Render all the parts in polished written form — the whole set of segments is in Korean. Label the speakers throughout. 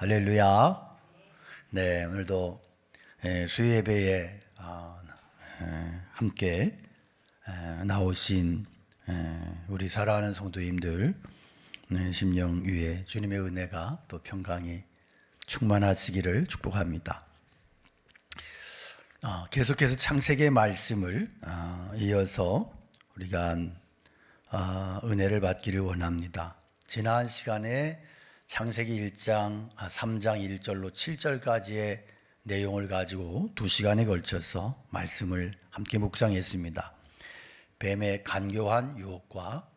Speaker 1: 할렐루야. 네, 오늘도 수요 예배에 함께 나오신 우리 사랑하는 성도님들 심령 위에 주님의 은혜가 또 평강이 충만하시기를 축복합니다. 계속해서 창세기의 말씀을 이어서 우리가 은혜를 받기를 원합니다. 지난 시간에 창세기 1장 3장 1절로 7절까지의 내용을 가지고 2시간에 걸쳐서 말씀을 함께 묵상했습니다. 뱀의 간교한 유혹과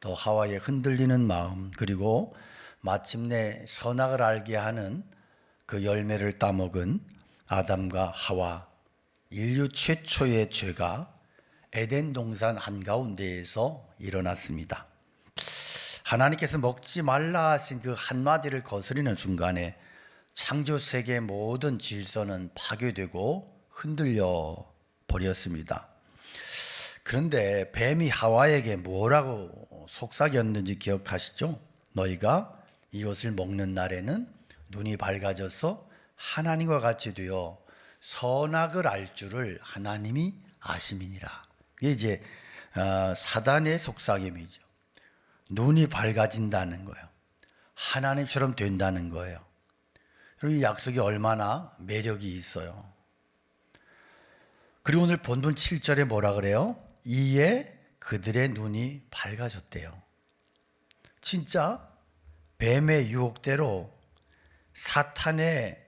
Speaker 1: 또 하와의 흔들리는 마음, 그리고 마침내 선악을 알게 하는 그 열매를 따먹은 아담과 하와, 인류 최초의 죄가 에덴 동산 한가운데에서 일어났습니다. 하나님께서 먹지 말라 하신 그 한마디를 거스리는 순간에 창조 세계의 모든 질서는 파괴되고 흔들려 버렸습니다. 그런데 뱀이 하와에게 뭐라고 속삭였는지 기억하시죠? 너희가 이것을 먹는 날에는 눈이 밝아져서 하나님과 같이 되어 선악을 알 줄을 하나님이 아심이니라. 이게 이제 사단의 속삭임이죠. 눈이 밝아진다는 거예요. 하나님처럼 된다는 거예요. 그리고 이 약속이 얼마나 매력이 있어요. 그리고 오늘 본문 7절에 뭐라 그래요? 이에 그들의 눈이 밝아졌대요. 진짜 뱀의 유혹대로 사탄의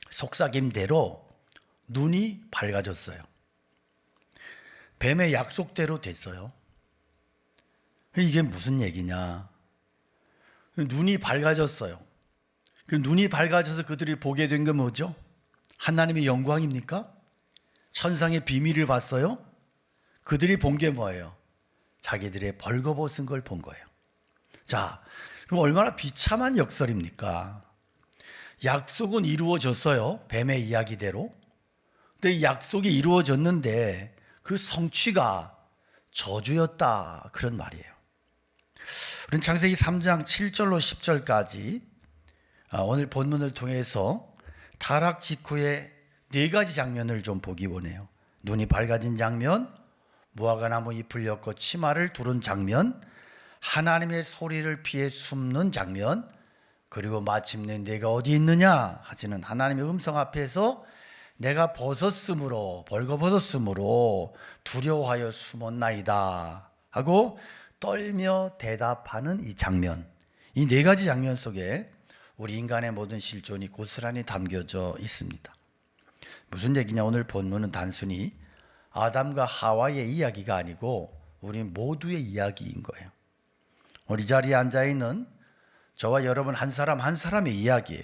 Speaker 1: 속삭임대로 눈이 밝아졌어요. 뱀의 약속대로 됐어요. 이게 무슨 얘기냐? 눈이 밝아졌어요. 그 눈이 밝아져서 그들이 보게 된 건 뭐죠? 하나님의 영광입니까? 천상의 비밀을 봤어요? 그들이 본 게 뭐예요? 자기들의 벌거벗은 걸 본 거예요. 자, 그럼 얼마나 비참한 역설입니까? 약속은 이루어졌어요. 뱀의 이야기대로. 근데 이 약속이 이루어졌는데 그 성취가 저주였다, 그런 말이에요. 우리는 창세기 3장 7절로 10절까지 오늘 본문을 통해서 타락 직후의 4가지 장면을 좀 보기 원해요. 눈이 밝아진 장면, 무화과 나무 잎을 엮고 치마를 두른 장면, 하나님의 소리를 피해 숨는 장면, 그리고 마침내 내가 어디 있느냐 하시는 하나님의 음성 앞에서 내가 벌거벗었으므로 두려워하여 숨었나이다 하고 떨며 대답하는 이 장면, 이 4가지 장면 속에 우리 인간의 모든 실존이 고스란히 담겨져 있습니다. 무슨 얘기냐? 오늘 본문은 단순히 아담과 하와의 이야기가 아니고 우리 모두의 이야기인 거예요. 우리 자리에 앉아있는 저와 여러분 한 사람 한 사람의 이야기예요.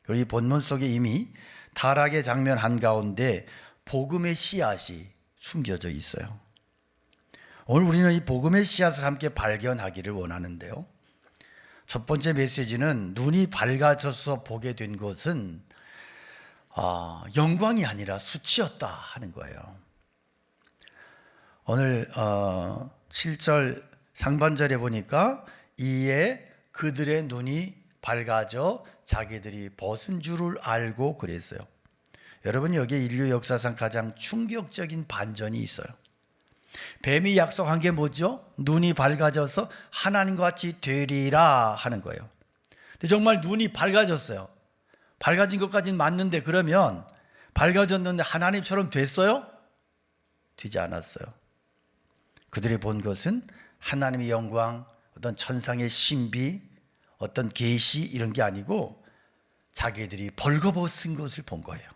Speaker 1: 그리고 이 본문 속에 이미 타락의 장면 한가운데 복음의 씨앗이 숨겨져 있어요. 오늘 우리는 이 복음의 씨앗을 함께 발견하기를 원하는데요. 첫 번째 메시지는 눈이 밝아져서 보게 된 것은 영광이 아니라 수치였다 하는 거예요. 오늘 7절 상반절에 보니까 이에 그들의 눈이 밝아져 자기들이 벗은 줄을 알고 그랬어요. 여러분, 여기에 인류 역사상 가장 충격적인 반전이 있어요. 뱀이 약속한 게 뭐죠? 눈이 밝아져서 하나님과 같이 되리라 하는 거예요. 근데 정말 눈이 밝아졌어요. 밝아진 것까지는 맞는데, 그러면 밝아졌는데 하나님처럼 됐어요? 되지 않았어요. 그들이 본 것은 하나님의 영광, 어떤 천상의 신비, 어떤 계시, 이런 게 아니고 자기들이 벌거벗은 것을 본 거예요.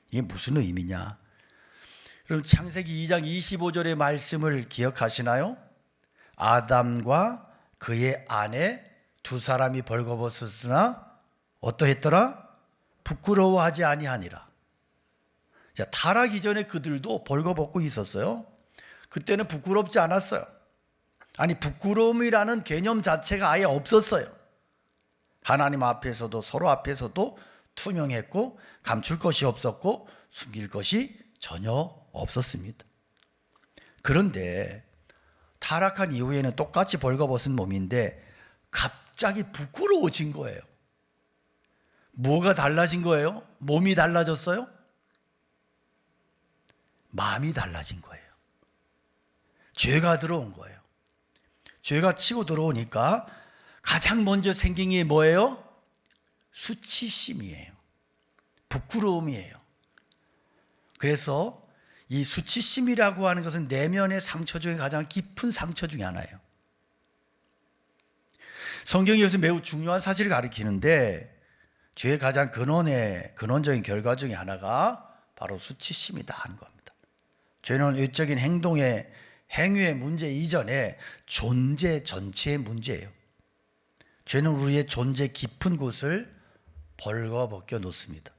Speaker 1: 이게 무슨 의미냐? 그럼 창세기 2장 25절의 말씀을 기억하시나요? 아담과 그의 아내 두 사람이 벌거벗었으나 어떠했더라? 부끄러워하지 아니하니라. 자, 타락 이전에 그들도 벌거벗고 있었어요. 그때는 부끄럽지 않았어요. 아니, 부끄러움이라는 개념 자체가 아예 없었어요. 하나님 앞에서도 서로 앞에서도 투명했고 감출 것이 없었고 숨길 것이 전혀 없었습니다. 그런데 타락한 이후에는 똑같이 벌거벗은 몸인데 갑자기 갑자기 부끄러워진 거예요. 뭐가 달라진 거예요? 몸이 달라졌어요? 마음이 달라진 거예요. 죄가 들어온 거예요. 죄가 치고 들어오니까 가장 먼저 생긴 게 뭐예요? 수치심이에요. 부끄러움이에요. 그래서 이 수치심이라고 하는 것은 내면의 상처 중에 가장 깊은 상처 중에 하나예요. 성경이 여기서 매우 중요한 사실을 가리키는데 죄의 가장 근원적인 결과 중에 하나가 바로 수치심이다 하는 겁니다. 죄는 외적인 행위의 문제 이전에 존재 전체의 문제예요. 죄는 우리의 존재 깊은 곳을 벌거벗겨 놓습니다.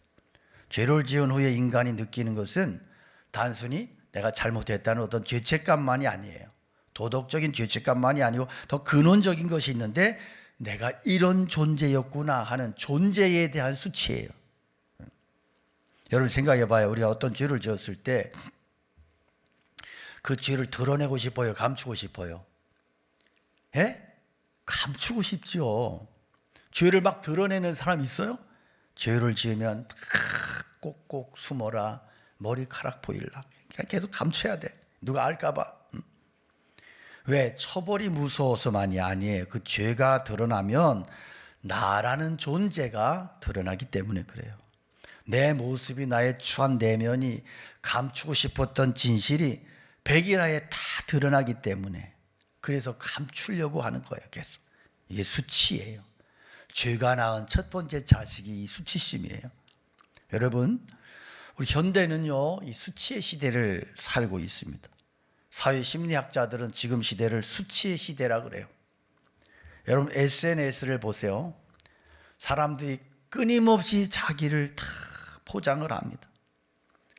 Speaker 1: 죄를 지은 후에 인간이 느끼는 것은 단순히 내가 잘못했다는 어떤 죄책감만이 아니에요. 도덕적인 죄책감만이 아니고 더 근원적인 것이 있는데 내가 이런 존재였구나 하는 존재에 대한 수치예요. 여러분 생각해 봐요. 우리가 어떤 죄를 지었을 때 그 죄를 드러내고 싶어요? 감추고 싶어요? 예? 감추고 싶죠. 죄를 막 드러내는 사람 있어요? 죄를 지으면 꼭꼭 숨어라. 머리카락 보일라. 그냥 계속 감춰야 돼. 누가 알까 봐. 왜? 처벌이 무서워서만이 아니에요. 그 죄가 드러나면 나라는 존재가 드러나기 때문에 그래요. 내 모습이, 나의 추한 내면이, 감추고 싶었던 진실이 백일하에 다 드러나기 때문에 그래서 감추려고 하는 거예요. 계속. 이게 수치예요. 죄가 낳은 첫 번째 자식이 이 수치심이에요. 여러분, 우리 현대는요, 이 수치의 시대를 살고 있습니다. 사회 심리학자들은 지금 시대를 수치의 시대라 그래요. 여러분 SNS를 보세요. 사람들이 끊임없이 자기를 다 포장을 합니다.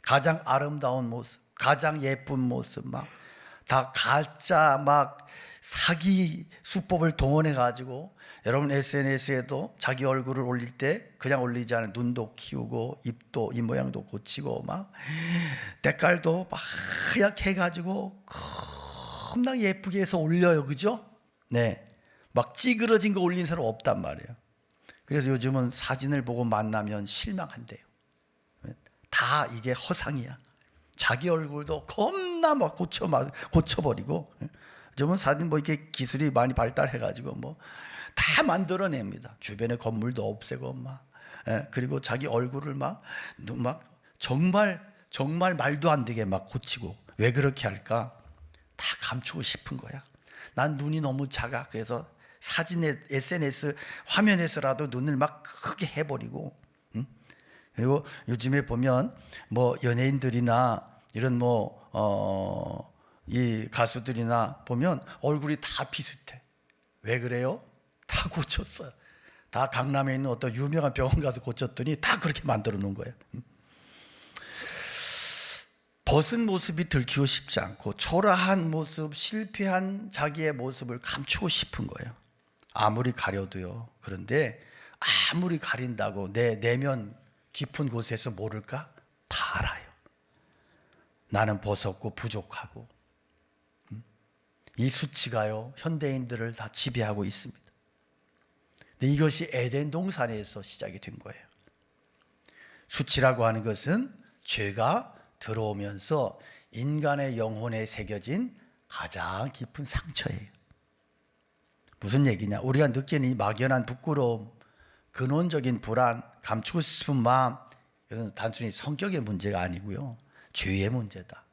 Speaker 1: 가장 아름다운 모습, 가장 예쁜 모습, 막 다 가짜 막 사기 수법을 동원해 가지고 여러분 SNS에도 자기 얼굴을 올릴 때 그냥 올리지 않아요. 눈도 키우고 입도 입 모양도 고치고 막 때깔도 막 하얗게 해가지고 겁나 예쁘게 해서 올려요. 그죠? 네, 막 찌그러진 거 올린 사람 없단 말이에요. 그래서 요즘은 사진을 보고 만나면 실망한대요. 다 이게 허상이야. 자기 얼굴도 겁나 막 고쳐버리고, 요즘은 사진 뭐 이렇게 기술이 많이 발달해가지고 뭐 다 만들어냅니다. 주변에 건물도 없애고 막, 그리고 자기 얼굴을 막 정말 말도 안 되게 막 고치고. 왜 그렇게 할까? 다 감추고 싶은 거야. 난 눈이 너무 작아. 그래서 사진에 SNS 화면에서라도 눈을 막 크게 해버리고. 그리고 요즘에 보면 뭐 연예인들이나 이런 이 가수들이나 보면 얼굴이 다 비슷해. 왜 그래요? 다 고쳤어요. 다 강남에 있는 어떤 유명한 병원 가서 고쳤더니 다 그렇게 만들어 놓은 거예요. 벗은 모습이 들키고 싶지 않고 초라한 모습, 실패한 자기의 모습을 감추고 싶은 거예요. 아무리 가려도요. 그런데 아무리 가린다고 내 내면 깊은 곳에서 모를까? 다 알아요. 나는 벗었고 부족하고. 이 수치가요, 현대인들을 다 지배하고 있습니다. 근데 이것이 에덴 동산에서 시작이 된 거예요. 수치라고 하는 것은 죄가 들어오면서 인간의 영혼에 새겨진 가장 깊은 상처예요. 무슨 얘기냐? 우리가 느끼는 이 막연한 부끄러움, 근원적인 불안, 감추고 싶은 마음, 이건 단순히 성격의 문제가 아니고요, 죄의 문제다.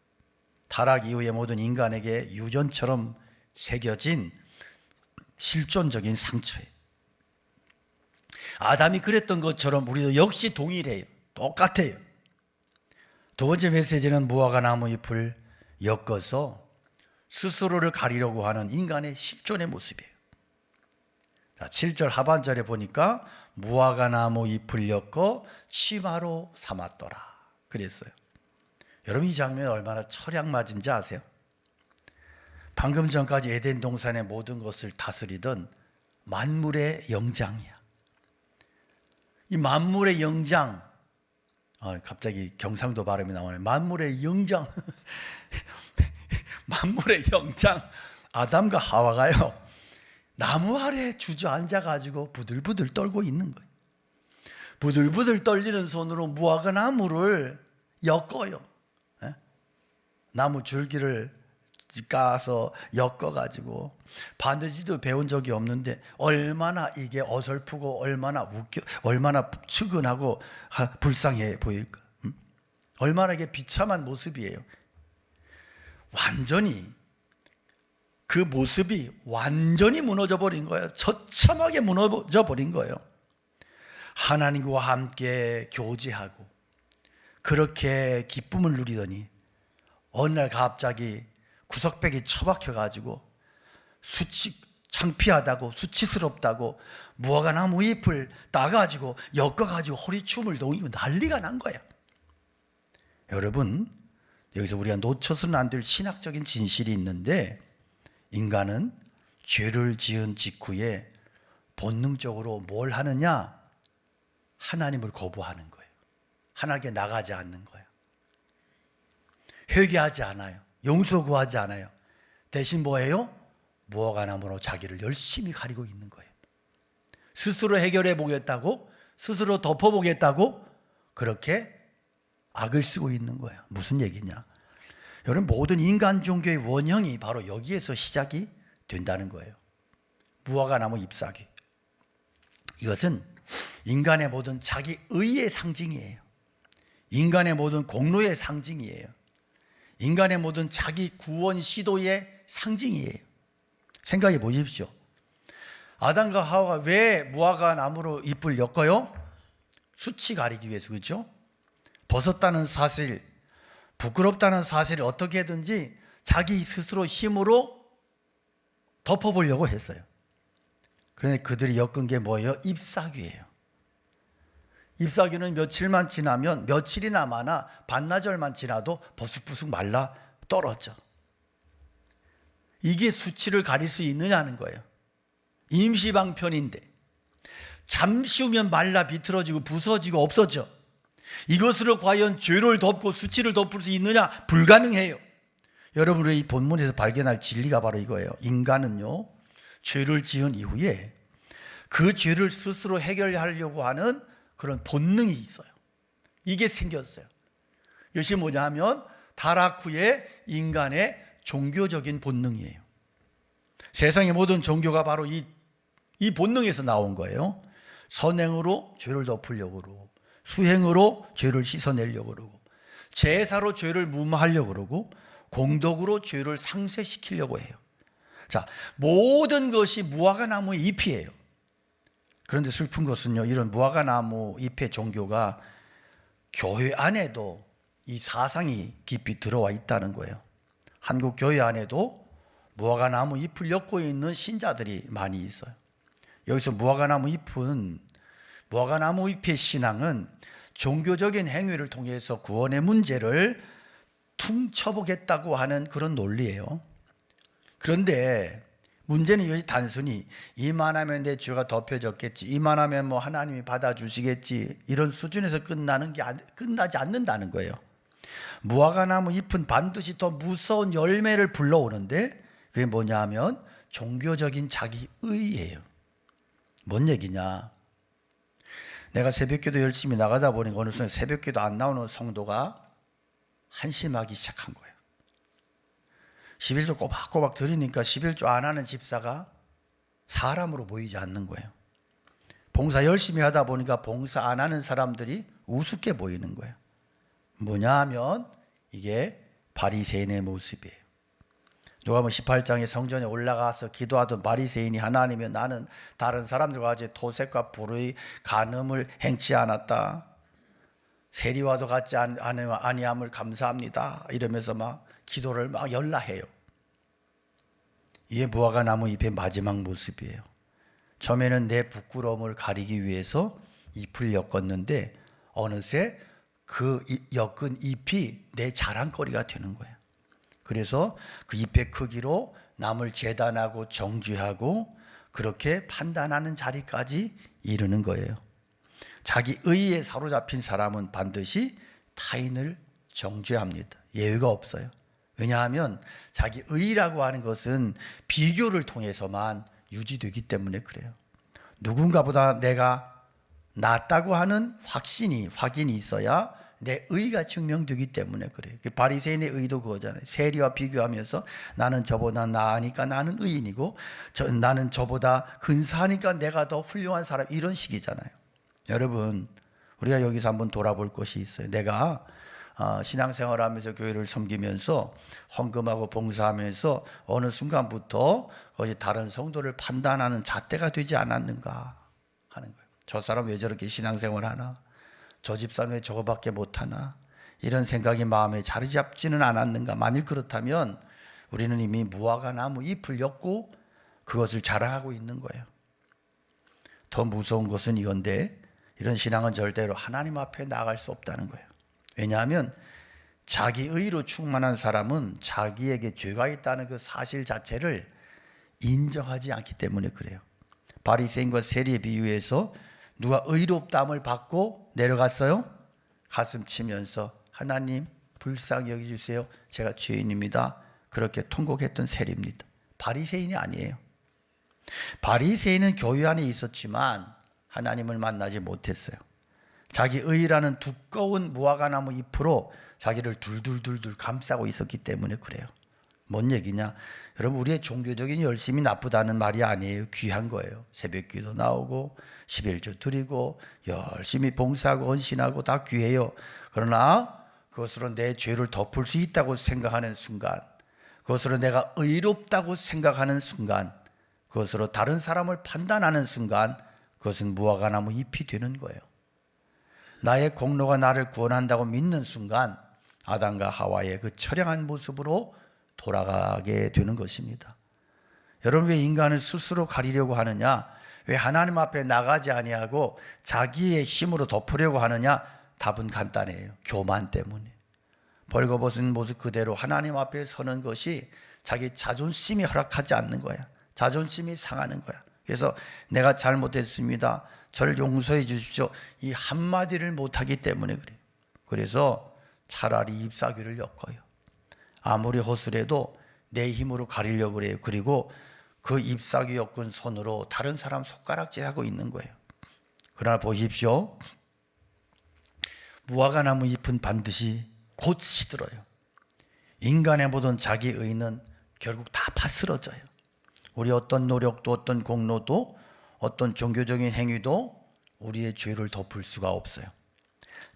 Speaker 1: 타락 이후에 모든 인간에게 유전처럼 새겨진 실존적인 상처예요. 아담이 그랬던 것처럼 우리도 역시 동일해요. 똑같아요. 두 번째 메시지는 무화과 나무 잎을 엮어서 스스로를 가리려고 하는 인간의 실존의 모습이에요. 자, 7절 하반절에 보니까 무화과 나무 잎을 엮어 치마로 삼았더라 그랬어요. 여러분 이 장면이 얼마나 철학맞은지 아세요? 방금 전까지 에덴 동산의 모든 것을 다스리던 만물의 영장이야. 이 만물의 영장, 갑자기 경상도 발음이 나오네. 만물의 영장, 만물의 영장 아담과 하와가요, 나무 아래 주저앉아가지고 부들부들 떨고 있는 거예요. 부들부들 떨리는 손으로 무화과 나무를 엮어요. 나무 줄기를 까서 엮어가지고 바느질도 배운 적이 없는데 얼마나 이게 어설프고 얼마나 웃겨, 얼마나 측은하고 불쌍해 보일까. 얼마나 이게 비참한 모습이에요. 완전히 그 모습이 완전히 무너져 버린 거예요. 처참하게 무너져 버린 거예요. 하나님과 함께 교제하고 그렇게 기쁨을 누리더니 어느 날 갑자기 구석백이 처박혀 가지고 창피하다고 수치스럽다고 무화과 나무 잎을 따가지고 엮어가지고 허리춤을 동이고 난리가 난 거야. 여러분, 여기서 우리가 놓쳐서는 안 될 신학적인 진실이 있는데, 인간은 죄를 지은 직후에 본능적으로 뭘 하느냐? 하나님을 거부하는 거예요. 하나님께 나가지 않는 거예요. 회개하지 않아요. 용서 구하지 않아요. 대신 뭐예요? 무화과 나무로 자기를 열심히 가리고 있는 거예요. 스스로 해결해 보겠다고, 스스로 덮어보겠다고 그렇게 악을 쓰고 있는 거예요. 무슨 얘기냐? 여러분, 모든 인간 종교의 원형이 바로 여기에서 시작이 된다는 거예요. 무화과 나무 잎사귀. 이것은 인간의 모든 자기 의의 상징이에요. 인간의 모든 공로의 상징이에요. 인간의 모든 자기 구원 시도의 상징이에요. 생각해 보십시오. 아담과 하와가 왜 무화과 나무로 잎을 엮어요? 수치 가리기 위해서, 그렇죠? 벗었다는 사실, 부끄럽다는 사실을 어떻게든지 자기 스스로 힘으로 덮어보려고 했어요. 그런데 그들이 엮은 게 뭐예요? 잎사귀예요. 잎사귀는 며칠만 지나면, 며칠이나 많아 반나절만 지나도 버쑥버쑥 말라 떨어져. 이게 수치를 가릴 수 있느냐는 거예요. 임시방편인데 잠시 후면 말라 비틀어지고 부서지고 없어져. 이것으로 과연 죄를 덮고 수치를 덮을 수 있느냐? 불가능해요. 여러분의 이 본문에서 발견할 진리가 바로 이거예요. 인간은요, 죄를 지은 이후에 그 죄를 스스로 해결하려고 하는 그런 본능이 있어요. 이게 생겼어요. 이것이 뭐냐 하면 타락 후에 인간의 종교적인 본능이에요. 세상의 모든 종교가 바로 이 본능에서 나온 거예요. 선행으로 죄를 덮으려고 그러고, 수행으로 죄를 씻어내려고 그러고, 제사로 죄를 무마하려고 그러고, 공덕으로 죄를 상쇄시키려고 해요. 자, 모든 것이 무화과 나무의 잎이에요. 그런데 슬픈 것은요, 이런 무화과 나무 잎의 종교가 교회 안에도 이 사상이 깊이 들어와 있다는 거예요. 한국 교회 안에도 무화과 나무 잎을 엮고 있는 신자들이 많이 있어요. 여기서 무화과 나무 잎의 신앙은 종교적인 행위를 통해서 구원의 문제를 퉁쳐보겠다고 하는 그런 논리예요. 그런데 문제는 이것이 단순히 이만하면 내 죄가 덮여졌겠지, 이만하면 뭐 하나님이 받아주시겠지, 이런 수준에서 끝나지 않는다는 거예요. 무화과 나무 잎은 반드시 더 무서운 열매를 불러오는데, 그게 뭐냐 하면 종교적인 자기의예요. 뭔 얘기냐? 내가 새벽기도 열심히 나가다 보니까 어느 순간 새벽기도 안 나오는 성도가 한심하기 시작한 거예요. 11조 꼬박꼬박 드리니까 11조 안 하는 집사가 사람으로 보이지 않는 거예요. 봉사 열심히 하다 보니까 봉사 안 하는 사람들이 우습게 보이는 거예요. 뭐냐 하면 이게 바리새인의 모습이에요. 누가복음 18장에 성전에 올라가서 기도하던 바리새인이 하나님이여, 나는 다른 사람들과 같이 토색과 불의 간음을 행치 않았다, 세리와도 같지 아니함을 감사합니다, 이러면서 막 기도를 막 열라해요. 이게 무화과 나무 잎의 마지막 모습이에요. 처음에는 내 부끄러움을 가리기 위해서 잎을 엮었는데 어느새 그 엮은 잎이 내 자랑거리가 되는 거예요. 그래서 그 잎의 크기로 남을 재단하고 정죄하고 그렇게 판단하는 자리까지 이르는 거예요. 자기 의에 사로잡힌 사람은 반드시 타인을 정죄합니다. 예외가 없어요. 왜냐하면 자기 의라고 하는 것은 비교를 통해서만 유지되기 때문에 그래요. 누군가보다 내가 낫다고 하는 확인이 있어야 내 의가 증명되기 때문에 그래요. 바리새인의 의도 그거잖아요. 세리와 비교하면서 나는 저보다 나으니까 나는 의인이고 나는 저보다 근사하니까 내가 더 훌륭한 사람, 이런 식이잖아요. 여러분, 우리가 여기서 한번 돌아볼 것이 있어요. 내가 신앙생활하면서 교회를 섬기면서 헌금하고 봉사하면서 어느 순간부터 거기 다른 성도를 판단하는 잣대가 되지 않았는가 하는 거예요. 저 사람 왜 저렇게 신앙생활하나? 저 집사는 왜 저거밖에 못하나? 이런 생각이 마음에 자리 잡지는 않았는가? 만일 그렇다면 우리는 이미 무화과 나무 잎을 엮고 그것을 자랑하고 있는 거예요. 더 무서운 것은 이건데, 이런 신앙은 절대로 하나님 앞에 나갈 수 없다는 거예요. 왜냐하면 자기 의로 충만한 사람은 자기에게 죄가 있다는 그 사실 자체를 인정하지 않기 때문에 그래요. 바리새인과 세리에 비유해서 누가 의롭다함을 받고 내려갔어요? 가슴 치면서 하나님 불쌍히 여겨주세요, 제가 죄인입니다, 그렇게 통곡했던 세리입니다. 바리새인이 아니에요. 바리새인은 교회 안에 있었지만 하나님을 만나지 못했어요. 자기 의라는 두꺼운 무화과나무 잎으로 자기를 둘둘둘둘 감싸고 있었기 때문에 그래요. 뭔 얘기냐? 여러분, 우리의 종교적인 열심이 나쁘다는 말이 아니에요. 귀한 거예요. 새벽기도 나오고 11조 드리고 열심히 봉사하고 헌신하고 다 귀해요. 그러나 그것으로 내 죄를 덮을 수 있다고 생각하는 순간, 그것으로 내가 의롭다고 생각하는 순간, 그것으로 다른 사람을 판단하는 순간, 그것은 무화과나무 잎이 되는 거예요. 나의 공로가 나를 구원한다고 믿는 순간 아담과 하와의 그 처량한 모습으로 돌아가게 되는 것입니다. 여러분, 왜 인간을 스스로 가리려고 하느냐? 왜 하나님 앞에 나가지 아니하고 자기의 힘으로 덮으려고 하느냐? 답은 간단해요. 교만 때문에. 벌거벗은 모습 그대로 하나님 앞에 서는 것이 자기 자존심이 허락하지 않는 거야. 자존심이 상하는 거야. 그래서 내가 잘못했습니다, 저를 용서해 주십시오, 이 한마디를 못하기 때문에 그래요. 그래서 차라리 잎사귀를 엮어요. 아무리 허술해도 내 힘으로 가리려고 그래요. 그리고 그 잎사귀 엮은 손으로 다른 사람 손가락질하고 있는 거예요. 그러나 보십시오, 무화과나무 잎은 반드시 곧 시들어요. 인간의 모든 자기 의는 결국 다 파스러져요. 우리 어떤 노력도, 어떤 공로도, 어떤 종교적인 행위도 우리의 죄를 덮을 수가 없어요.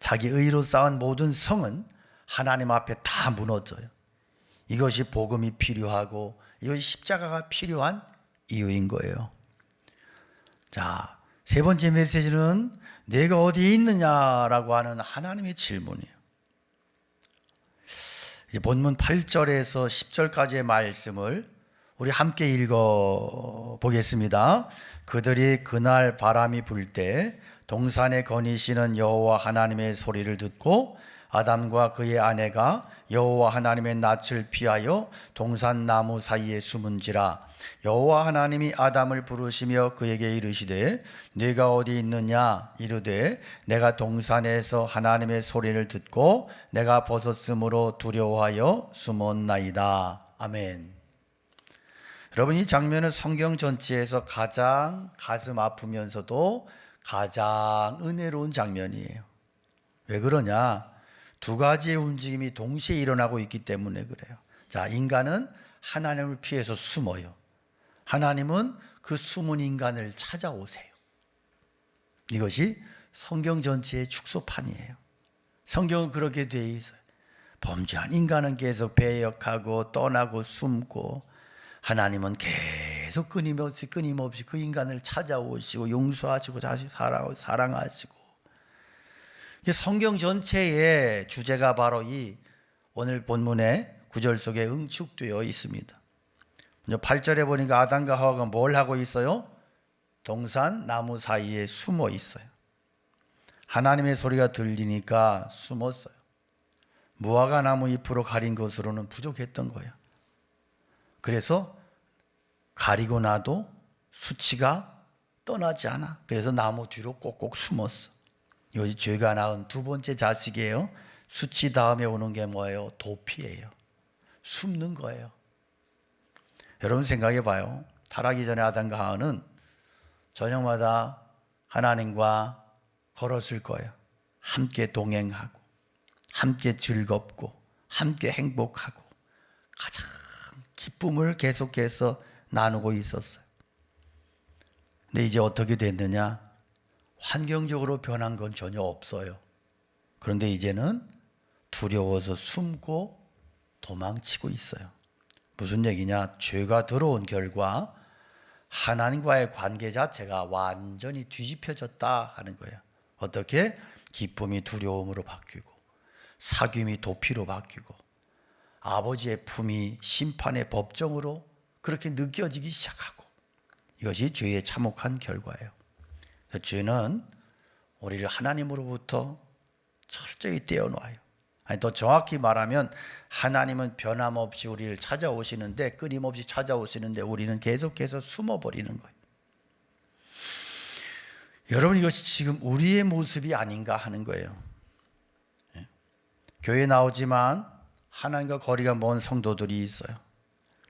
Speaker 1: 자기 의로 쌓은 모든 성은 하나님 앞에 다 무너져요. 이것이 복음이 필요하고 이것이 십자가가 필요한 이유인 거예요. 자, 세 번째 메시지는 내가 어디에 있느냐라고 하는 하나님의 질문이에요. 본문 8절에서 10절까지의 말씀을 우리 함께 읽어 보겠습니다. 그들이 그날 바람이 불 때 동산에 거니시는 여호와 하나님의 소리를 듣고 아담과 그의 아내가 여호와 하나님의 낯을 피하여 동산 나무 사이에 숨은지라. 여호와 하나님이 아담을 부르시며 그에게 이르시되 네가 어디 있느냐? 이르되 내가 동산에서 하나님의 소리를 듣고 내가 벗었으므로 두려워하여 숨었나이다. 아멘. 여러분, 이 장면은 성경 전체에서 가장 가슴 아프면서도 가장 은혜로운 장면이에요. 왜 그러냐? 두 가지의 움직임이 동시에 일어나고 있기 때문에 그래요. 자, 인간은 하나님을 피해서 숨어요. 하나님은 그 숨은 인간을 찾아오세요. 이것이 성경 전체의 축소판이에요. 성경은 그렇게 되어 있어요. 범죄한 인간은 계속 배역하고 떠나고 숨고, 하나님은 계속 끊임없이 그 인간을 찾아오시고 용서하시고 다시 사랑하시고. 성경 전체의 주제가 바로 이 오늘 본문의 9절 속에 응축되어 있습니다. 8절에 보니까 아담과 하와가 뭘 하고 있어요? 동산 나무 사이에 숨어 있어요. 하나님의 소리가 들리니까 숨었어요. 무화과 나무 잎으로 가린 것으로는 부족했던 거예요. 그래서 가리고 나도 수치가 떠나지 않아. 그래서 나무 뒤로 꼭꼭 숨었어. 이것이 죄가 낳은 두 번째 자식이에요. 수치 다음에 오는 게 뭐예요? 도피예요. 숨는 거예요. 여러분 생각해 봐요. 타락이 전에 아담과 하와는 저녁마다 하나님과 걸었을 거예요. 함께 동행하고 함께 즐겁고 함께 행복하고 가장 기쁨을 계속해서 나누고 있었어요. 근데 이제 어떻게 됐느냐? 환경적으로 변한 건 전혀 없어요. 그런데 이제는 두려워서 숨고 도망치고 있어요. 무슨 얘기냐? 죄가 들어온 결과 하나님과의 관계 자체가 완전히 뒤집혀졌다 하는 거예요. 어떻게? 기쁨이 두려움으로 바뀌고 사귐이 도피로 바뀌고 아버지의 품이 심판의 법정으로 그렇게 느껴지기 시작하고, 이것이 죄의 참혹한 결과예요. 죄는 우리를 하나님으로부터 철저히 떼어놓아요. 아니, 더 정확히 말하면 하나님은 변함없이 우리를 찾아오시는데, 끊임없이 찾아오시는데 우리는 계속해서 숨어버리는 거예요. 여러분, 이것이 지금 우리의 모습이 아닌가 하는 거예요. 교회에 나오지만 하나님과 거리가 먼 성도들이 있어요.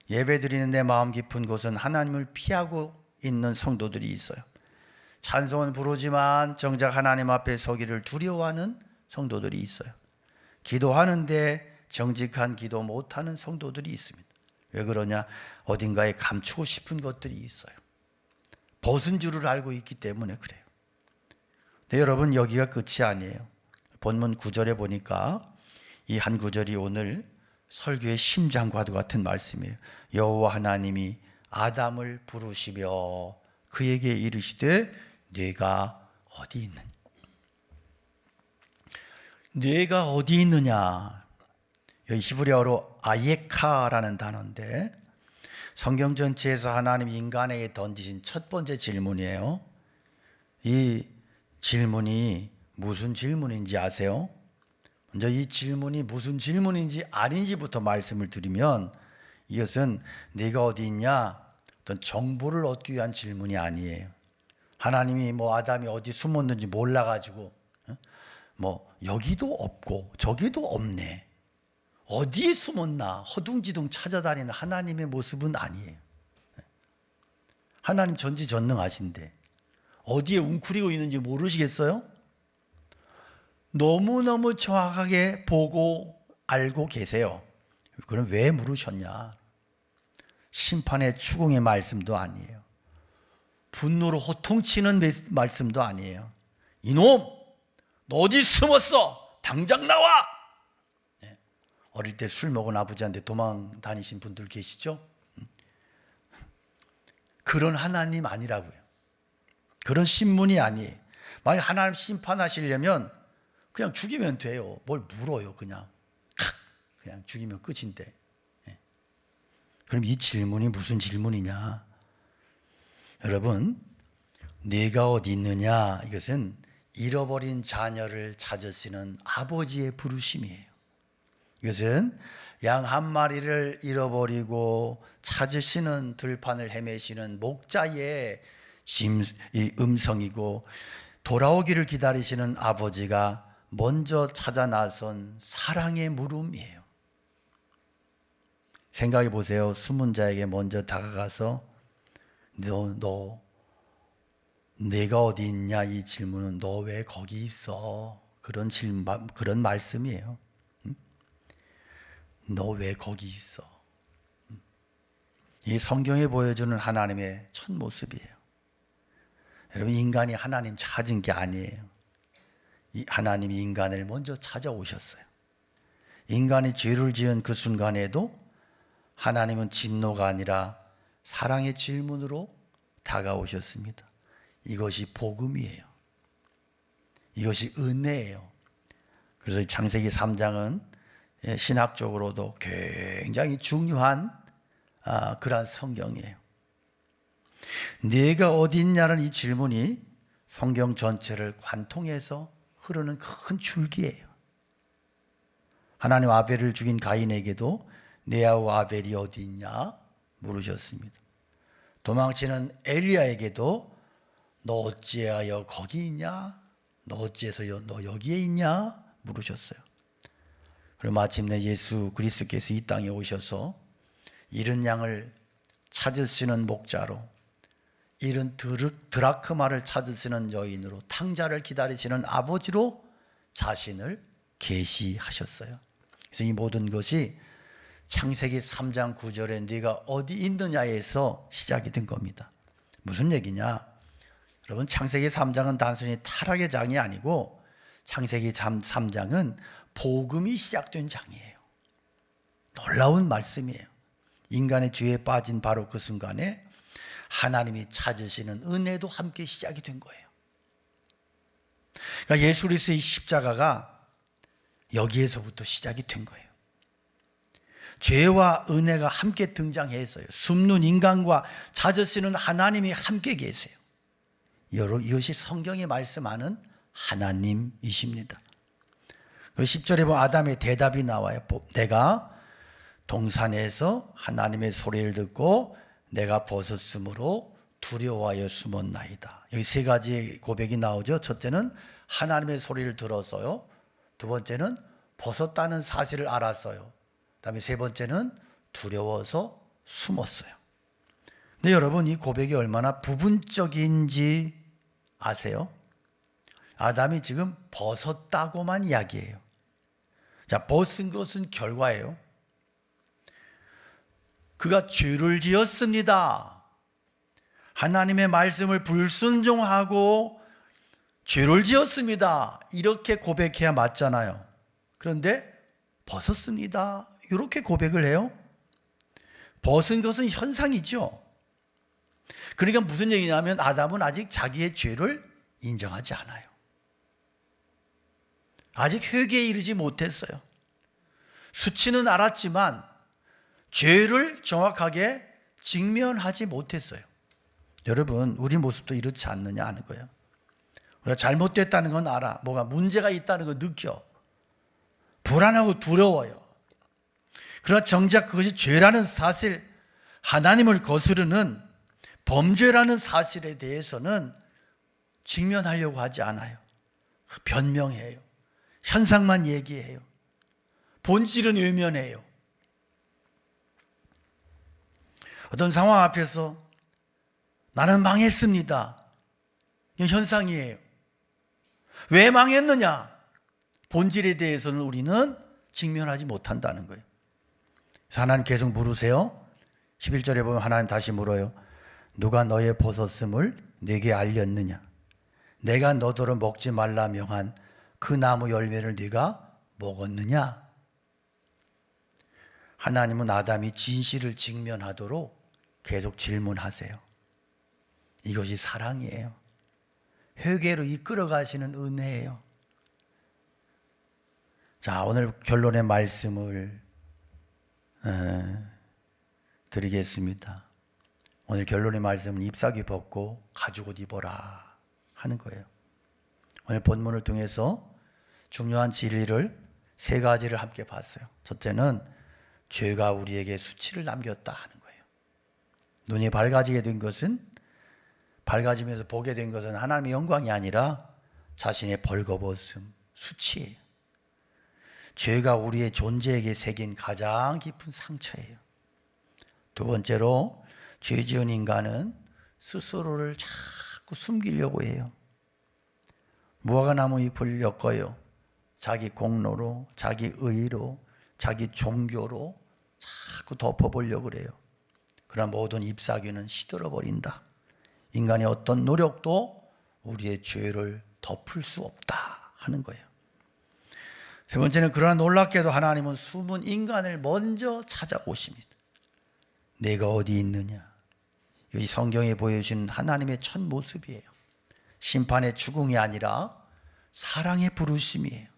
Speaker 1: 예배드리는 내 마음 깊은 곳은 하나님을 피하고 있는 성도들이 있어요. 찬송은 부르지만 정작 하나님 앞에 서기를 두려워하는 성도들이 있어요. 기도하는데 정직한 기도 못하는 성도들이 있습니다. 왜 그러냐? 어딘가에 감추고 싶은 것들이 있어요. 벗은 줄을 알고 있기 때문에 그래요. 근데 여러분, 여기가 끝이 아니에요. 본문 9절에 보니까 이 한 구절이 오늘 설교의 심장과도 같은 말씀이에요. 여호와 하나님이 아담을 부르시며 그에게 이르시되 네가 어디 있느냐? 네가 어디 있느냐? 여기 히브리어로 아예카라는 단어인데 성경 전체에서 하나님이 인간에게 던지신 첫 번째 질문이에요. 이 질문이 무슨 질문인지 아세요? 먼저 이 질문이 무슨 질문인지 아닌지부터 말씀을 드리면, 이것은 네가 어디 있냐? 어떤 정보를 얻기 위한 질문이 아니에요. 하나님이 아담이 어디 숨었는지 몰라가지고 여기도 없고 저기도 없네, 어디에 숨었나 허둥지둥 찾아다니는 하나님의 모습은 아니에요. 하나님 전지전능하신데 어디에 웅크리고 있는지 모르시겠어요? 너무너무 정확하게 보고 알고 계세요. 그럼 왜 물으셨냐? 심판의 추궁의 말씀도 아니에요. 분노로 호통치는 말씀도 아니에요. 이놈, 너 어디 숨었어? 당장 나와! 네. 어릴 때 술 먹은 아버지한테 도망 다니신 분들 계시죠? 그런 하나님 아니라고요. 그런 신문이 아니에요. 만약 하나님 심판하시려면 그냥 죽이면 돼요. 뭘 물어요. 그냥 죽이면 끝인데. 그럼 이 질문이 무슨 질문이냐? 여러분, 네가 어디 있느냐? 이것은 잃어버린 자녀를 찾으시는 아버지의 부르심이에요. 이것은 양 한 마리를 잃어버리고 찾으시는, 들판을 헤매시는 목자의 음성이고, 돌아오기를 기다리시는 아버지가 먼저 찾아 나선 사랑의 물음이에요. 생각해 보세요. 숨은 자에게 먼저 다가가서 내가 어디 있냐? 이 질문은 너 왜 거기 있어? 그런 말씀이에요. 너 왜 거기 있어? 이 성경에 보여주는 하나님의 첫 모습이에요. 여러분, 인간이 하나님 찾은 게 아니에요. 하나님이 인간을 먼저 찾아오셨어요. 인간이 죄를 지은 그 순간에도 하나님은 진노가 아니라 사랑의 질문으로 다가오셨습니다. 이것이 복음이에요. 이것이 은혜예요. 그래서 창세기 3장은 신학적으로도 굉장히 중요한 그러한 성경이에요. 네가 어디 있냐는 이 질문이 성경 전체를 관통해서 흐르는 큰 줄기예요. 하나님 아벨을 죽인 가인에게도 내 아우 아벨이 어디 있냐 물으셨습니다. 도망치는 엘리야에게도 너 어찌하여 거기 있냐? 너 어찌해서 너 여기에 있냐? 물으셨어요. 그리고 마침내 예수 그리스도께서 이 땅에 오셔서 잃은 양을 찾으시는 목자로, 이른 드라크마를 찾으시는 여인으로, 탕자를 기다리시는 아버지로 자신을 계시하셨어요. 그래서 이 모든 것이 창세기 3장 9절에 네가 어디 있느냐에서 시작이 된 겁니다. 무슨 얘기냐? 여러분, 창세기 3장은 단순히 타락의 장이 아니고 창세기 3장은 복음이 시작된 장이에요. 놀라운 말씀이에요. 인간의 죄에 빠진 바로 그 순간에 하나님이 찾으시는 은혜도 함께 시작이 된 거예요. 그러니까 예수 그리스도의 십자가가 여기에서부터 시작이 된 거예요. 죄와 은혜가 함께 등장해서요, 숨는 인간과 찾으시는 하나님이 함께 계세요. 이것이 성경이 말씀하는 하나님이십니다. 그리고 10절에 보면 아담의 대답이 나와요. 내가 동산에서 하나님의 소리를 듣고 내가 벗었으므로 두려워하여 숨었나이다. 여기 세 가지 고백이 나오죠. 첫째는 하나님의 소리를 들었어요. 두 번째는 벗었다는 사실을 알았어요. 그다음에 세 번째는 두려워서 숨었어요. 근데 여러분, 이 고백이 얼마나 부분적인지 아세요? 아담이 지금 벗었다고만 이야기해요. 자, 벗은 것은 결과예요. 그가 죄를 지었습니다. 하나님의 말씀을 불순종하고 죄를 지었습니다. 이렇게 고백해야 맞잖아요. 그런데 벗었습니다. 이렇게 고백을 해요. 벗은 것은 현상이죠. 그러니까 무슨 얘기냐면 아담은 아직 자기의 죄를 인정하지 않아요. 아직 회개에 이르지 못했어요. 수치는 알았지만 죄를 정확하게 직면하지 못했어요. 여러분, 우리 모습도 이렇지 않느냐 하는 거예요. 우리가 잘못됐다는 건 알아. 뭐가 문제가 있다는 거 느껴. 불안하고 두려워요. 그러나 정작 그것이 죄라는 사실, 하나님을 거스르는 범죄라는 사실에 대해서는 직면하려고 하지 않아요. 변명해요. 현상만 얘기해요. 본질은 외면해요. 어떤 상황 앞에서 나는 망했습니다. 이게 현상이에요. 왜 망했느냐? 본질에 대해서는 우리는 직면하지 못한다는 거예요. 그래서 하나님 계속 물으세요. 11절에 보면 하나님 다시 물어요. 누가 너의 벗었음을 네게 알렸느냐? 내가 너더러 먹지 말라 명한 그 나무 열매를 네가 먹었느냐? 하나님은 아담이 진실을 직면하도록 계속 질문하세요. 이것이 사랑이에요. 회개로 이끌어 가시는 은혜예요. 자, 오늘 결론의 말씀을 드리겠습니다. 오늘 결론의 말씀은 잎사귀 벗고 가죽옷 입어라 하는 거예요. 오늘 본문을 통해서 중요한 진리를 세 가지를 함께 봤어요. 첫째는 죄가 우리에게 수치를 남겼다 하는 거예요. 눈이 밝아지게 된 것은, 밝아지면서 보게 된 것은 하나님의 영광이 아니라 자신의 벌거벗음, 수치예요. 죄가 우리의 존재에게 새긴 가장 깊은 상처예요. 두 번째로 죄 지은 인간은 스스로를 자꾸 숨기려고 해요. 무화과나무 잎을 엮어요. 자기 공로로, 자기 의로, 자기 종교로 자꾸 덮어보려고 그래요. 그러나 모든 잎사귀는 시들어버린다. 인간의 어떤 노력도 우리의 죄를 덮을 수 없다 하는 거예요. 세 번째는 그러나 놀랍게도 하나님은 숨은 인간을 먼저 찾아오십니다. 내가 어디 있느냐? 이 성경에 보여주신 하나님의 첫 모습이에요. 심판의 추궁이 아니라 사랑의 부르심이에요.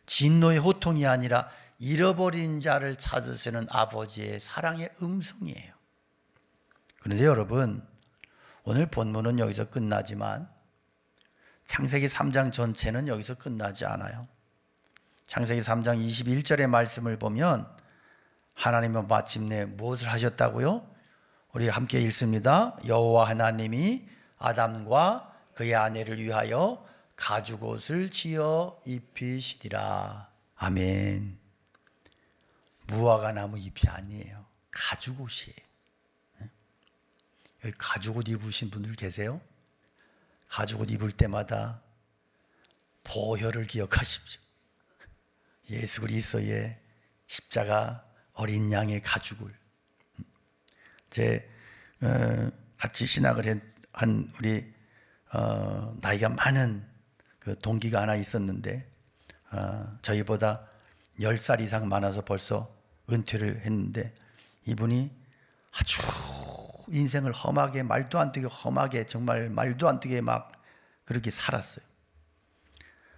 Speaker 1: 진노의 호통이 아니라 잃어버린 자를 찾으시는 아버지의 사랑의 음성이에요. 그런데 여러분, 오늘 본문은 여기서 끝나지만 창세기 3장 전체는 여기서 끝나지 않아요. 창세기 3장 21절의 말씀을 보면 하나님은 마침내 무엇을 하셨다고요? 우리 함께 읽습니다. 여호와 하나님이 아담과 그의 아내를 위하여 가죽옷을 지어 입히시리라. 아멘. 무화과나무 잎이 아니에요. 가죽옷이에요. 여기 가죽옷 입으신 분들 계세요? 가죽옷 입을 때마다 보혈을 기억하십시오. 예수 그리스도의 십자가 어린 양의 가죽을. 같이 신학을 한 우리 나이가 많은 그 동기가 하나 있었는데 저희보다 10살 이상 많아서 벌써 은퇴를 했는데 이분이 아주 인생을 험하게, 말도 안 되게 험하게, 정말 말도 안 되게 막 그렇게 살았어요.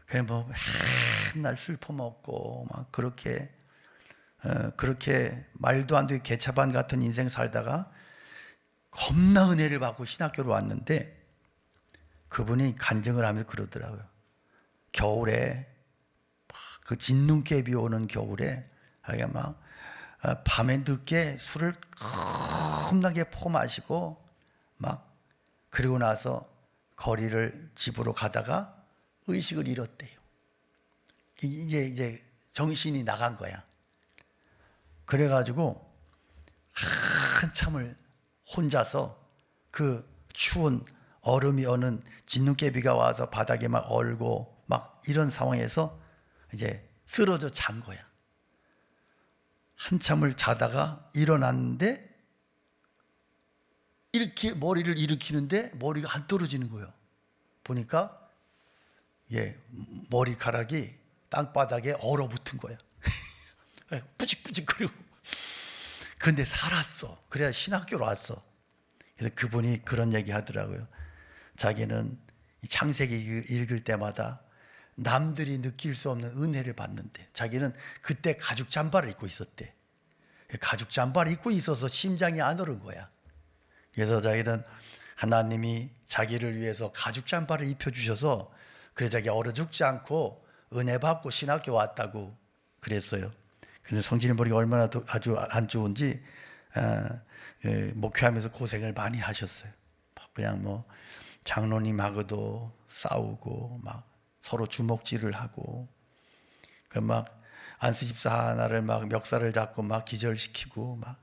Speaker 1: 그래 뭐 맨날 술 퍼먹고 막 그렇게 말도 안 되게 개차반 같은 인생 살다가 겁나 은혜를 받고 신학교로 왔는데 그분이 간증을 하면서 그러더라고요. 겨울에 그 진눈깨비 오는 겨울에 자기가 막 밤에 늦게 술을 겁나게 퍼마시고 막 그리고 나서 거리를 집으로 가다가 의식을 잃었대요. 이제 정신이 나간 거야. 그래가지고 한참을 혼자서 그 추운 얼음이 오는 진눈깨비가 와서 바닥에 막 얼고 막 이런 상황에서 이제 쓰러져 잔 거야. 한참을 자다가 일어났는데 이렇게 머리를 일으키는데 머리가 안 떨어지는 거예요. 보니까 머리카락이 땅바닥에 얼어붙은 거야. 뿌직뿌직거리고. 근데 살았어. 그래야 신학교로 왔어. 그래서 그분이 그런 얘기 하더라고요. 자기는 창세기 읽을 때마다 남들이 느낄 수 없는 은혜를 받는데 자기는 그때 가죽 잠바를 입고 있었대. 가죽 잠바를 입고 있어서 심장이 안 오른 거야. 그래서 자기는 하나님이 자기를 위해서 가죽 잠바를 입혀주셔서 그래 자기 얼어 죽지 않고 은혜 받고 신학교 왔다고 그랬어요. 근데 성진이 머리가 얼마나 아주 안 좋은지 목회하면서 고생을 많이 하셨어요. 그냥 뭐 장로님하고도 싸우고 막 서로 주먹질을 하고 그 막 안수 집사 하나를 막 멱살을 잡고 막 기절시키고 막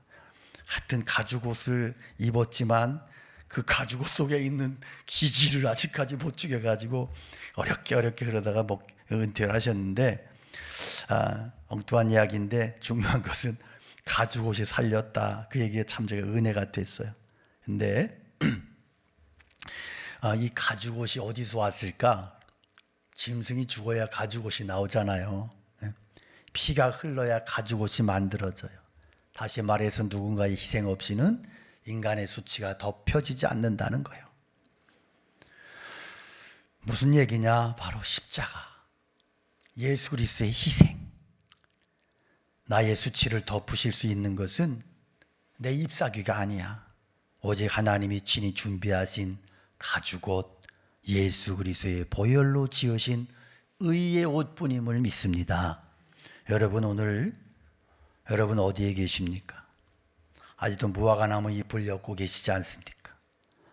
Speaker 1: 하여튼 가죽옷을 입었지만 그 가죽옷 속에 있는 기질을 아직까지 못 죽여가지고 어렵게 그러다가 은퇴를 하셨는데 엉뚱한 이야기인데 중요한 것은 가죽옷이 살렸다. 그 얘기가 참 제가 은혜가 됐어요. 근데 이 가죽옷이 어디서 왔을까? 짐승이 죽어야 가죽옷이 나오잖아요. 피가 흘러야 가죽옷이 만들어져요. 다시 말해서 누군가의 희생 없이는 인간의 수치가 덮여지지 않는다는 거예요. 무슨 얘기냐? 바로 십자가. 예수 그리스도의 희생. 나의 수치를 덮으실 수 있는 것은 내 잎사귀가 아니야. 오직 하나님이 친히 준비하신 가죽옷, 예수 그리스도의 보혈로 지으신 의의 옷뿐임을 믿습니다. 여러분 어디에 계십니까? 아직도 무화과나무 잎을 엮고 계시지 않습니까?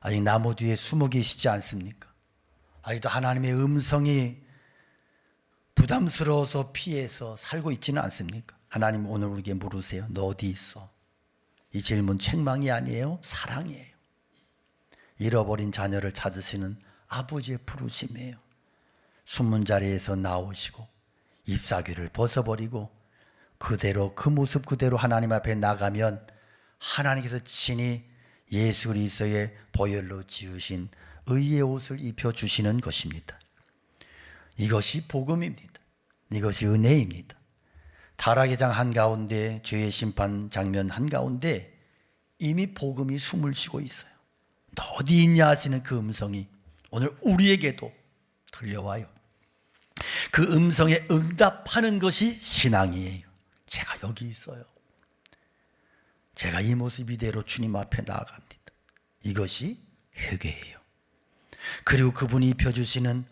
Speaker 1: 아직 나무 뒤에 숨어 계시지 않습니까? 아직도 하나님의 음성이 부담스러워서 피해서 살고 있지는 않습니까? 하나님 오늘 우리에게 물으세요. 너 어디 있어? 이 질문 책망이 아니에요. 사랑이에요. 잃어버린 자녀를 찾으시는 아버지의 부르심이에요. 숨은 자리에서 나오시고 잎사귀를 벗어버리고 그대로 그 모습 그대로 하나님 앞에 나가면 하나님께서 친히 예수 그리스도의 보혈로 지으신 의의 옷을 입혀주시는 것입니다. 이것이 복음입니다. 이것이 은혜입니다. 타락의 장 한가운데 죄의 심판 장면 한가운데 이미 복음이 숨을 쉬고 있어요. 너 어디 있냐 하시는 그 음성이 오늘 우리에게도 들려와요. 그 음성에 응답하는 것이 신앙이에요. 제가 여기 있어요. 제가 이 모습 이대로 주님 앞에 나아갑니다. 이것이 회개예요. 그리고 그분이 입혀주시는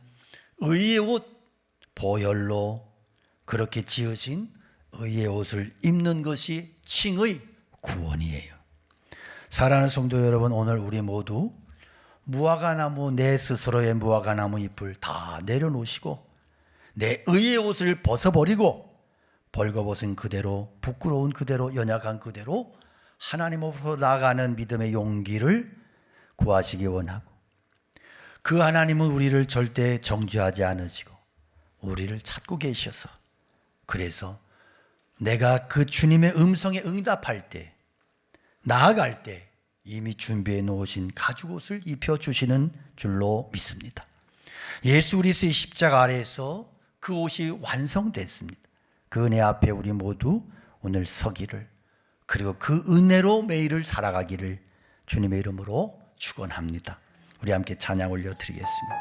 Speaker 1: 의의 옷, 보혈로 그렇게 지으신 의의 옷을 입는 것이 칭의 구원이에요. 사랑하는 성도 여러분, 오늘 우리 모두 무화과나무, 내 스스로의 무화과나무 잎을 다 내려놓으시고 내 의의 옷을 벗어버리고 벌거벗은 그대로, 부끄러운 그대로, 연약한 그대로 하나님 앞으로 나아가는 믿음의 용기를 구하시기 원하고, 그 하나님은 우리를 절대 정죄하지 않으시고 우리를 찾고 계셔서, 그래서 내가 그 주님의 음성에 응답할 때, 나아갈 때 이미 준비해 놓으신 가죽옷을 입혀주시는 줄로 믿습니다. 예수 그리스도의 십자가 아래에서 그 옷이 완성됐습니다. 그 은혜 앞에 우리 모두 오늘 서기를, 그리고 그 은혜로 매일을 살아가기를 주님의 이름으로 축원합니다. 우리 함께 찬양 올려드리겠습니다.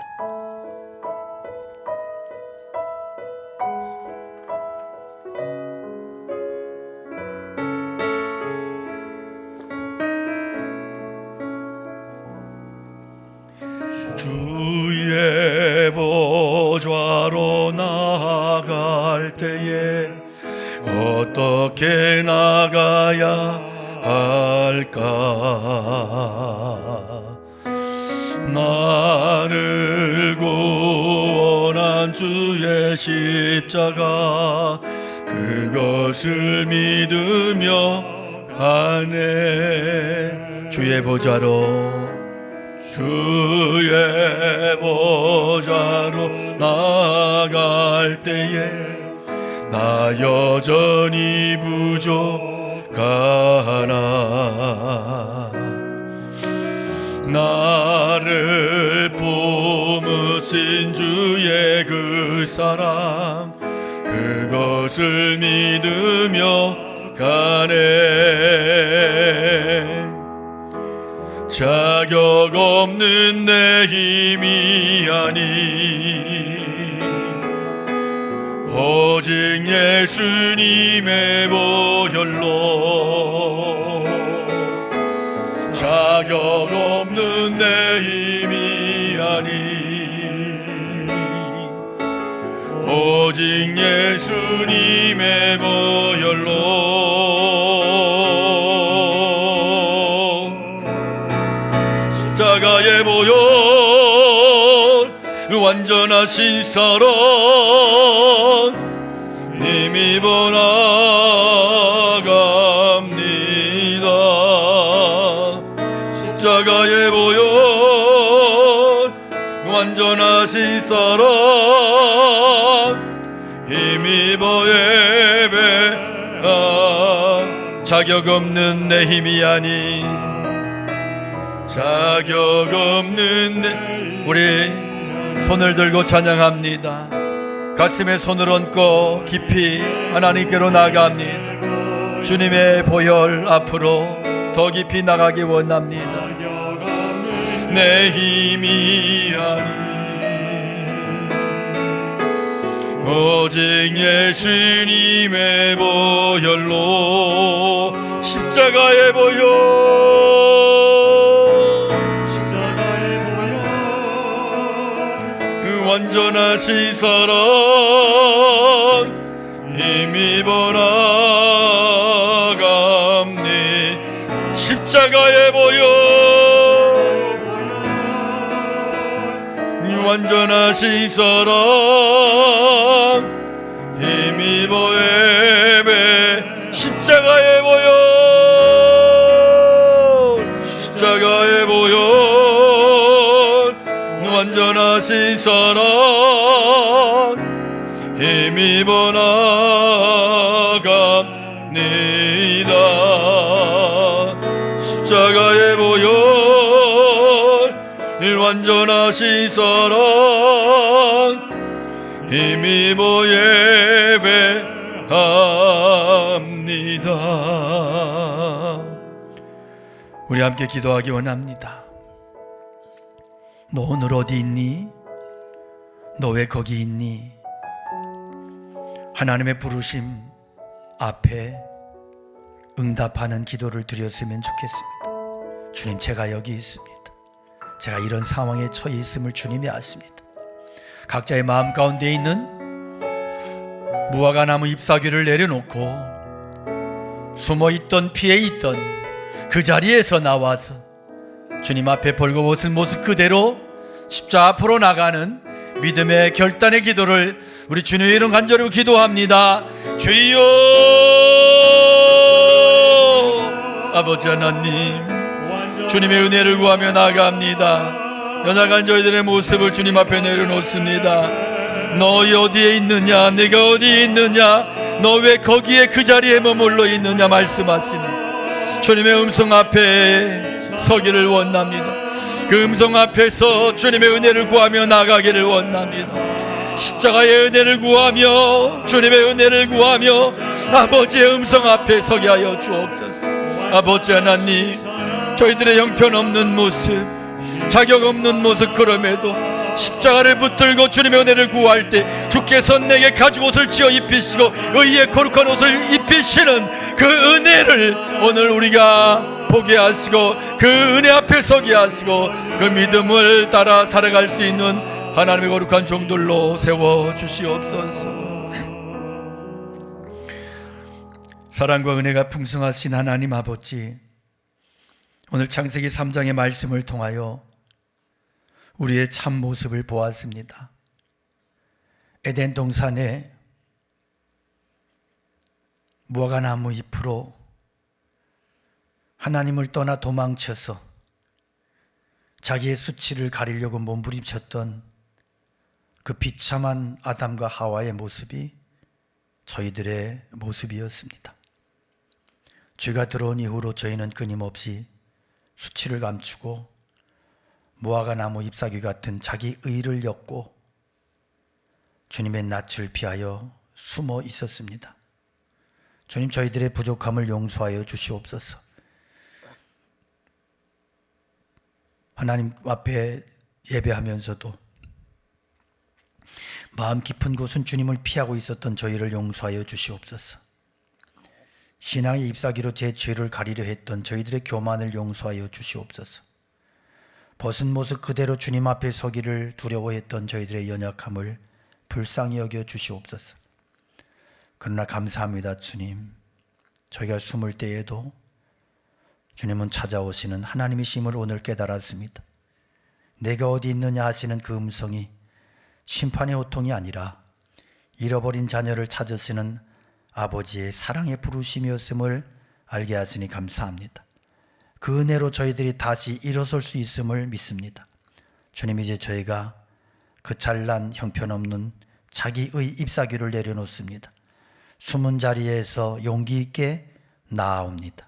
Speaker 1: 주의 보좌로 나아갈 때에 어떻게 나가야 할까? 나를 구원한 주의 십자가, 그것을 믿으며 가네. 주의 보좌로, 주의 보좌로 나아갈 때에 나 여전히 부족하나. 나를 품으신 주의 그 사랑, 그것을 믿으며 가네. 자격 없는 내 힘이 아니, 오직 예수님의 보혈로. 자격 없는 내 힘이 아니, 오직 예수님의 보혈로. 십자가의 보혈, 완전하신 사랑 힘입어 나갑니다. 십자가의 보혈, 완전하신 사랑 힘입어 예배한. 자격 없는 내 힘이 아닌, 자격 없는 내. 우리 손을 들고 찬양합니다. 가슴에 손을 얹고 깊이 하나님께로 나아갑니다. 주님의 보혈 앞으로 더 깊이 나가기 원합니다. 내 힘이 아닌, 오직 예수님의 보혈로. 십자가의 보혈, 완전하신 사랑 힘입어 나갑니. 십자가의 보혈, 완전하신 사랑 힘입어 예배. 십자가의 보혈, 십자가의 보혈, 완전하신 사랑 힘입어 나갑니다. 십자가의 보혈, 완전하신 사랑 힘입어 예배합니다. 우리 함께 기도하기 원합니다. 너 오늘 어디 있니? 너 왜 거기 있니? 하나님의 부르심 앞에 응답하는 기도를 드렸으면 좋겠습니다. 주님, 제가 여기 있습니다. 제가 이런 상황에 처해 있음을 주님이 아십니다. 각자의 마음 가운데 있는 무화과나무 잎사귀를 내려놓고 숨어있던 피해있던 그 자리에서 나와서 주님 앞에 벌거벗은 모습 그대로 십자가 앞으로 나가는 믿음의 결단의 기도를 우리 주님의 이름 간절히 기도합니다. 주여, 아버지 하나님, 주님의 은혜를 구하며 나아갑니다. 연약한 저희들의 모습을 주님 앞에 내려놓습니다. 너희 어디에 있느냐, 내가 어디에 있느냐, 너 왜 거기에 그 자리에 머물러 있느냐 말씀하시는 주님의 음성 앞에 서기를 원합니다. 그 음성 앞에서 주님의 은혜를 구하며 나가기를 원합니다. 십자가의 은혜를 구하며 주님의 은혜를 구하며 아버지의 음성 앞에 서게 하여 주옵소서. 아버지 하나님, 저희들의 형편없는 모습, 자격 없는 모습, 그럼에도 십자가를 붙들고 주님의 은혜를 구할 때 주께서 내게 가죽 옷을 지어 입히시고 의의 거룩한 옷을 입히시는 그 은혜를 오늘 우리가 보게 하시고 그 은혜 앞에 서게 하시고 그 믿음을 따라 살아갈 수 있는 하나님의 거룩한 종들로 세워주시옵소서. 사랑과 은혜가 풍성하신 하나님 아버지, 오늘 창세기 3장의 말씀을 통하여 우리의 참 모습을 보았습니다. 에덴 동산에 무화과나무 잎으로 하나님을 떠나 도망쳐서 자기의 수치를 가리려고 몸부림쳤던 그 비참한 아담과 하와의 모습이 저희들의 모습이었습니다. 죄가 들어온 이후로 저희는 끊임없이 수치를 감추고 무화과나무 잎사귀 같은 자기 의를 엮고 주님의 낯을 피하여 숨어 있었습니다. 주님, 저희들의 부족함을 용서하여 주시옵소서. 하나님 앞에 예배하면서도 마음 깊은 곳은 주님을 피하고 있었던 저희를 용서하여 주시옵소서. 신앙의 잎사귀로 제 죄를 가리려 했던 저희들의 교만을 용서하여 주시옵소서. 벗은 모습 그대로 주님 앞에 서기를 두려워했던 저희들의 연약함을 불쌍히 여겨 주시옵소서. 그러나 감사합니다. 주님, 저희가 숨을 때에도 주님은 찾아오시는 하나님이심을 오늘 깨달았습니다. 내가 어디 있느냐 하시는 그 음성이 심판의 호통이 아니라 잃어버린 자녀를 찾으시는 아버지의 사랑의 부르심이었음을 알게 하시니 감사합니다. 그 은혜로 저희들이 다시 일어설 수 있음을 믿습니다. 주님, 이제 저희가 그 잘난 형편없는 자기의 잎사귀를 내려놓습니다. 숨은 자리에서 용기 있게 나아옵니다.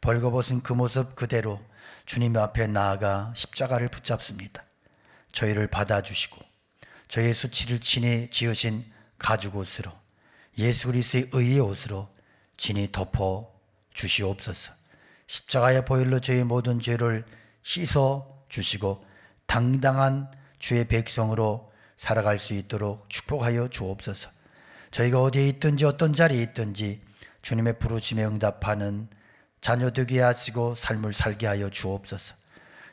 Speaker 1: 벌거벗은 그 모습 그대로 주님 앞에 나아가 십자가를 붙잡습니다. 저희를 받아주시고 저희의 수치를 친히 지으신 가죽옷으로 예수 그리스도의 의의 옷으로 진히 덮어 주시옵소서. 십자가의 보혈로 저희 모든 죄를 씻어 주시고 당당한 주의 백성으로 살아갈 수 있도록 축복하여 주옵소서. 저희가 어디에 있든지 어떤 자리에 있든지 주님의 부르심에 응답하는 자녀 되게 하시고 삶을 살게 하여 주옵소서.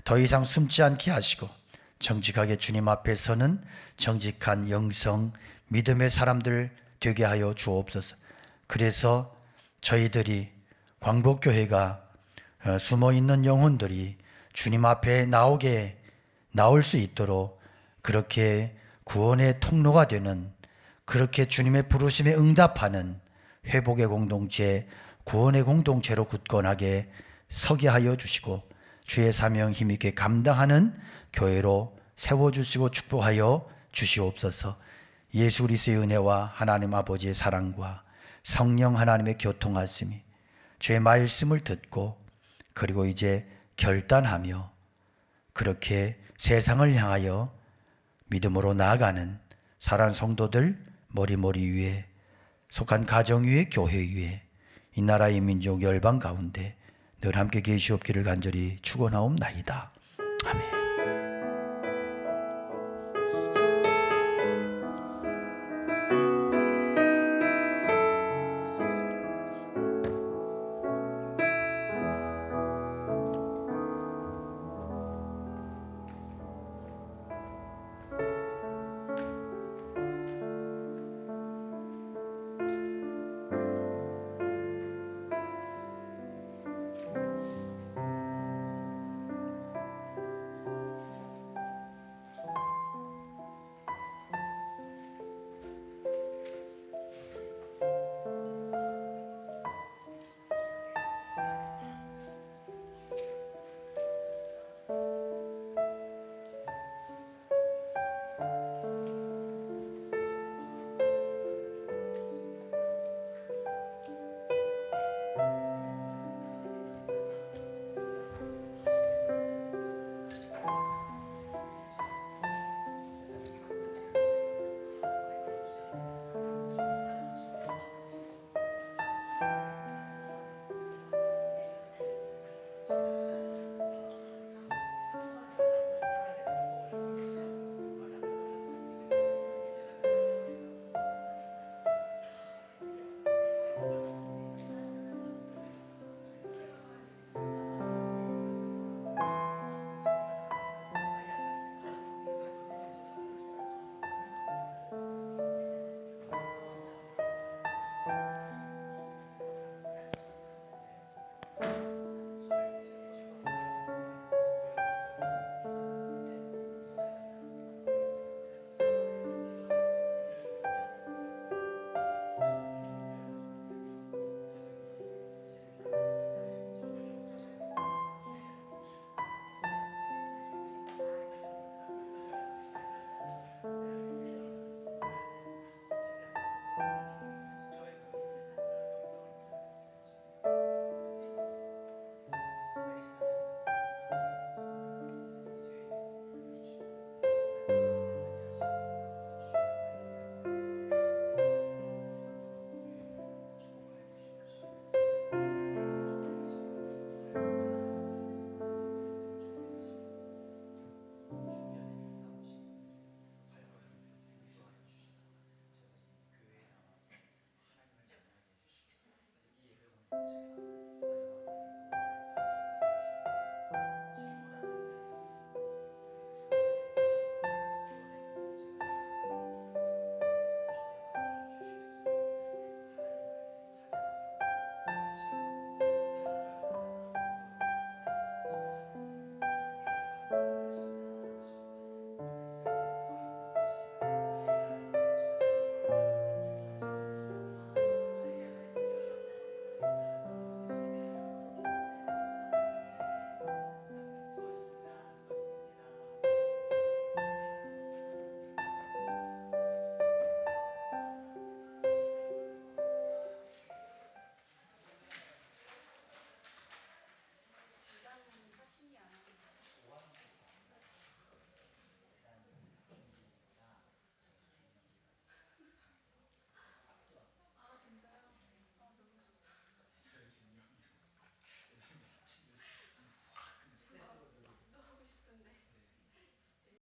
Speaker 1: 더 이상 숨지 않게 하시고 정직하게 주님 앞에 서는 정직한 영성 믿음의 사람들 되게 하여 주옵소서. 그래서 저희들이 광복교회가 숨어있는 영혼들이 주님 앞에 나올 수 있도록 그렇게 구원의 통로가 되는, 그렇게 주님의 부르심에 응답하는 회복의 공동체, 구원의 공동체로 굳건하게 서게 하여 주시고 주의 사명 힘있게 감당하는 교회로 세워주시고 축복하여 주시옵소서. 예수 그리스도의 은혜와 하나님 아버지의 사랑과 성령 하나님의 교통하심이 주의 말씀을 듣고 그리고 이제 결단하며 그렇게 세상을 향하여 믿음으로 나아가는 사랑하는 성도들 머리 위에 속한 가정 위에 교회 위에 이 나라의 민족 열방 가운데 늘 함께 계시옵기를 간절히 축원하옵나이다. 아멘.